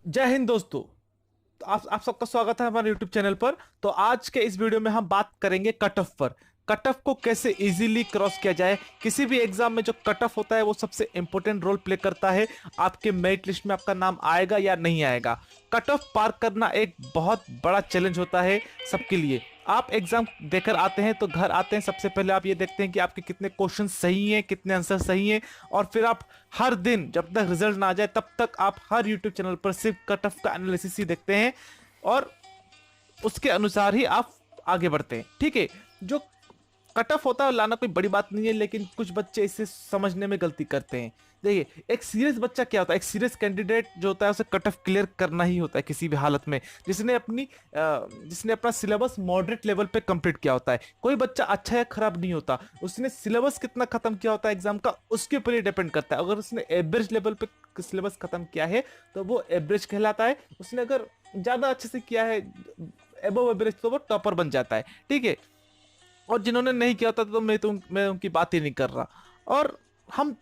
जय हिंद दोस्तों। तो आप सबका स्वागत है हमारे YouTube चैनल पर। तो आज के इस वीडियो में हम बात करेंगे कट ऑफ पर। कट ऑफ को कैसे इजीली क्रॉस किया जाए। किसी भी एग्जाम में जो कट ऑफ होता है वो सबसे इंपॉर्टेंट रोल प्ले करता है। आपके मेरिट लिस्ट में आपका नाम आएगा या नहीं आएगा। कट ऑफ पार करना एक बहुत बड़ा चैलेंज होता है सबके लिए। आप एग्जाम देकर आते हैं तो घर आते हैं, सबसे पहले आप ये देखते हैं कि आपके कितने क्वेश्चन सही हैं, कितने आंसर सही हैं। और फिर आप हर दिन जब तक रिजल्ट ना आ जाए तब तक आप हर यूट्यूब चैनल पर सिर्फ कट ऑफ का एनालिसिस ही देखते हैं और उसके अनुसार ही आप आगे बढ़ते हैं। ठीक है, जो कट ऑफ होता है लाना कोई बड़ी बात नहीं है, लेकिन कुछ बच्चे इसे समझने में गलती करते हैं। देखिए, एक सीरियस बच्चा क्या होता है, एक सीरियस कैंडिडेट जो होता है उसे कट ऑफ क्लियर करना ही होता है किसी भी हालत में, जिसने अपना सिलेबस मॉडरेट लेवल पे कंप्लीट किया होता है। कोई बच्चा अच्छा या खराब नहीं होता, उसने सिलेबस कितना खत्म किया होता है एग्जाम का उसके ऊपर ही डिपेंड करता है। अगर उसने एवरेज लेवल पे सिलेबस खत्म किया है तो वो एवरेज कहलाता है। उसने अगर ज्यादा अच्छे से किया है, एबव एवरेज, तो वो टॉपर बन जाता है। ठीक है, और जिन्होंने नहीं किया होता तो मैं उनकी बात ही नहीं कर रहा। और हम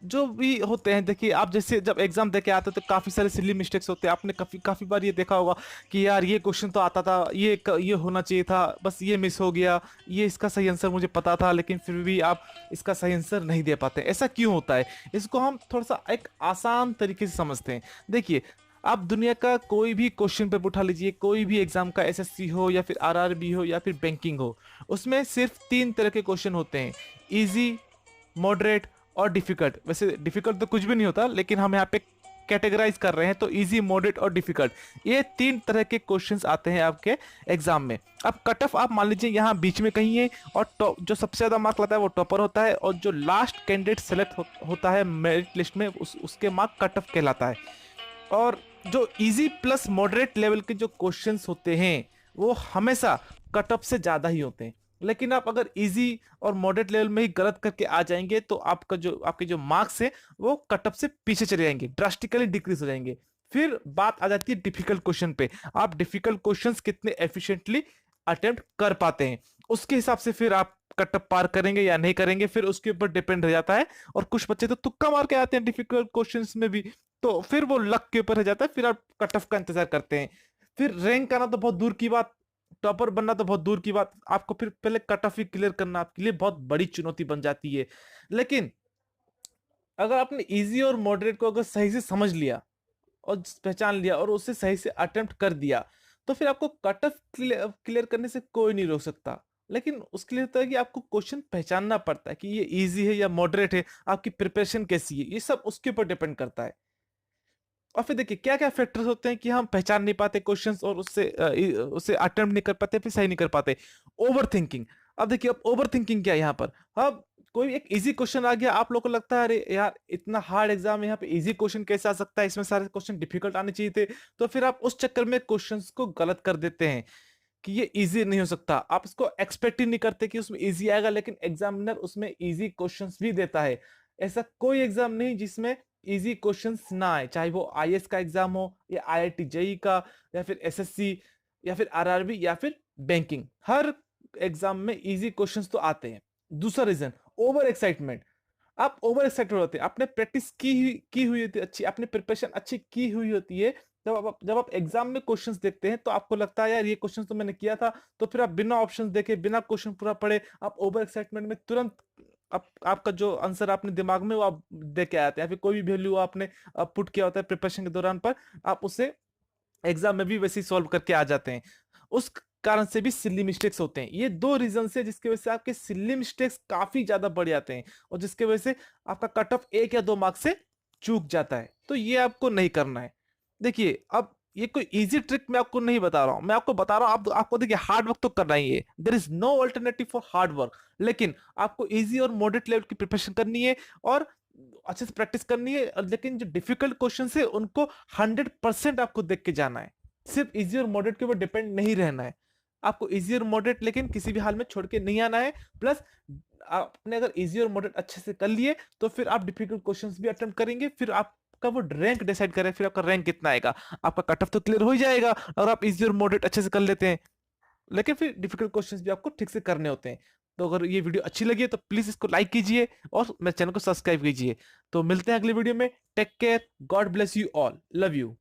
जो भी होते हैं, देखिए आप जैसे जब एग्जाम देके आते हैं तो काफ़ी सारे सिली मिस्टेक्स होते हैं। आपने काफ़ी काफ़ी बार ये देखा होगा कि यार ये क्वेश्चन तो आता था, ये होना चाहिए था, बस ये मिस हो गया, ये इसका सही आंसर मुझे पता था, लेकिन फिर भी आप इसका सही आंसर नहीं दे पाते। ऐसा क्यों होता है? इसको हम थोड़ा सा एक आसान तरीके से समझते हैं। देखिए, आप दुनिया का कोई भी क्वेश्चन पेपर उठा लीजिए, कोई भी एग्जाम का एसएससी हो या फिर आरआरबी हो या फिर बैंकिंग हो, उसमें सिर्फ तीन तरह के क्वेश्चन होते हैं: इजी, मॉडरेट और डिफिकल्ट। वैसे डिफिकल्ट तो कुछ भी नहीं होता, लेकिन हम यहाँ पे कैटेगराइज कर रहे हैं, तो इजी, मॉडरेट और डिफिकल्ट, ये तीन तरह के क्वेश्चंस आते हैं आपके एग्जाम में। अब कट ऑफ आप मान लीजिए यहाँ बीच में कहीं है, और जो सबसे ज्यादा मार्क लाता है वो टॉपर होता है, और जो लास्ट कैंडिडेट सेलेक्ट होता है मेरिट लिस्ट में उसके मार्क कट ऑफ कहलाता है। और जो इजी प्लस मॉडरेट लेवल के जो क्वेश्चंस होते हैं वो हमेशा कट ऑफ से ज़्यादा ही होते हैं। लेकिन आप अगर इजी और मॉडरेट लेवल में ही गलत करके आ जाएंगे तो आपके जो मार्क्स है वो कट ऑफ से पीछे चले जाएंगे, ड्रास्टिकली डिक्रीज हो जाएंगे। फिर बात आ जाती है डिफिकल्ट क्वेश्चन पे। आप डिफिकल्ट क्वेश्चंस कितने एफिशिएंटली अटेम्प्ट कर पाते हैं, उसके हिसाब से फिर आप कट ऑफ पार करेंगे या नहीं करेंगे, फिर उसके ऊपर डिपेंड रह जाता है। और कुछ बच्चे तो तुक्का मार के आते हैं डिफिकल्ट क्वेश्चंस में भी, तो फिर वो लक के ऊपर रह जाता है। फिर आप कट ऑफ का इंतजार करते हैं। फिर रैंक आना तो बहुत दूर की बात, टॉपर बनना तो बहुत दूर की बात, आपको फिर पहले कट ऑफ ही क्लियर करना आपके लिए बहुत बड़ी चुनौती बन जाती है। लेकिन अगर आपने इजी और मॉडरेट को अगर सही से समझ लिया और पहचान लिया और उसे सही से अटेम्प्ट कर दिया, तो फिर आपको कट ऑफ क्लियर करने से कोई नहीं रोक सकता। लेकिन उसके लिए होता है कि आपको क्वेश्चन पहचानना पड़ता है कि ये इजी है या मॉडरेट है, आपकी प्रिपरेशन कैसी है, ये सब उसके ऊपर डिपेंड करता है। और फिर देखिए क्या क्या फैक्टर्स होते हैं कि हम पहचान नहीं पाते क्वेश्चंस और उससे अटेम्प्ट नहीं कर पाते, फिर सही नहीं कर पाते। Over thinking. अब देखिए, अब ओवर थिंकिंग क्या है यहाँ पर। अब कोई एक इजी क्वेश्चन आ गया, आप लोग को लगता है अरे यार इतना हार्ड एग्जाम है, यहाँ पे इजी क्वेश्चन कैसे आ सकता है, इसमें सारे क्वेश्चन डिफिकल्ट आने चाहिए थे। तो फिर आप उस चक्कर में क्वेश्चंस को गलत कर देते हैं कि ये इजी नहीं हो सकता। आप इसको एक्सपेक्ट ही नहीं करते कि उसमें इजी आएगा, लेकिन एग्जामिनर उसमें इजी क्वेश्चंस भी देता है। ऐसा कोई एग्जाम नहीं जिसमें इजी क्वेश्चंस ना आए, चाहे वो आईएएस का एग्जाम हो या आईआईटी जेई का या फिर एसएससी या फिर आरआरबी या फिर बैंकिंग, हर एग्जाम में इजी क्वेश्चंस तो आते हैं। दूसरा रीजन, ओवर एक्साइटमेंट। आप ओवर एक्साइटेड होते हैं, आपने प्रैक्टिस की हुई होती है अच्छी, आपने प्रिपरेशन अच्छी की हुई होती है। जब आप एग्जाम में क्वेश्चंस देखते हैं तो आपको लगता है यार ये क्वेश्चन तो मैंने किया था, तो फिर आप बिना ऑप्शंस देखे बिना क्वेश्चन पूरा पढ़े आप ओवर एक्साइटमेंट में तुरंत आपका जो आंसर आपने दिमाग में वो आप दे के आते हैं, या फिर कोई भी वैल्यू आपने पुट किया होता है प्रिपरेशन के दौरान पर, आप उसे एग्जाम में भी वैसे ही सॉल्व करके आ जाते हैं। उस कारण से भी सिली मिस्टेक्स होते हैं। ये दो रीजन से जिसकी वजह से आपके सिली मिस्टेक्स काफी ज्यादा बढ़ जाते हैं और जिसकी वजह से आपका कट ऑफ एक या दो मार्क्स से चूक जाता है। तो ये आपको नहीं करना है। देखिए, अब ये कोई इजी ट्रिक मैं आपको नहीं बता रहा हूं, मैं आपको बता रहा हूं आपको देखिए हार्ड वर्क तो करना ही है, there is no alternative for hard work. लेकिन आपको इजी और मॉडरेट लेवल की प्रिपरेशन करनी है और अच्छे से प्रैक्टिस करनी है। लेकिन जो डिफिकल्ट क्वेश्चन है उनको 100% आपको देख के जाना है। सिर्फ इजी और मॉडरेट के ऊपर डिपेंड नहीं रहना है। आपको इजी और मॉडरेट लेकिन किसी भी हाल में छोड़ के नहीं आना है। प्लस आपने अगर इजी और मॉडरेट अच्छे से कर लिए तो फिर आप डिफिकल्ट क्वेश्चंस भी अटेम्प्ट करेंगे, फिर आपका वो रैंक डिसाइड करें, फिर आपका रैंक कितना आएगा। आपका कट ऑफ तो क्लियर हो ही जाएगा और आप इजी और मॉडरेट अच्छे से कर लेते हैं। लेकिन फिर डिफिकल्ट क्वेश्चंस भी आपको ठीक से करने होते हैं। तो अगर ये वीडियो अच्छी लगी है तो प्लीज इसको लाइक कीजिए और मेरे चैनल को सब्सक्राइब कीजिए। तो मिलते हैं अगले वीडियो में। Take care, god bless you all, love you.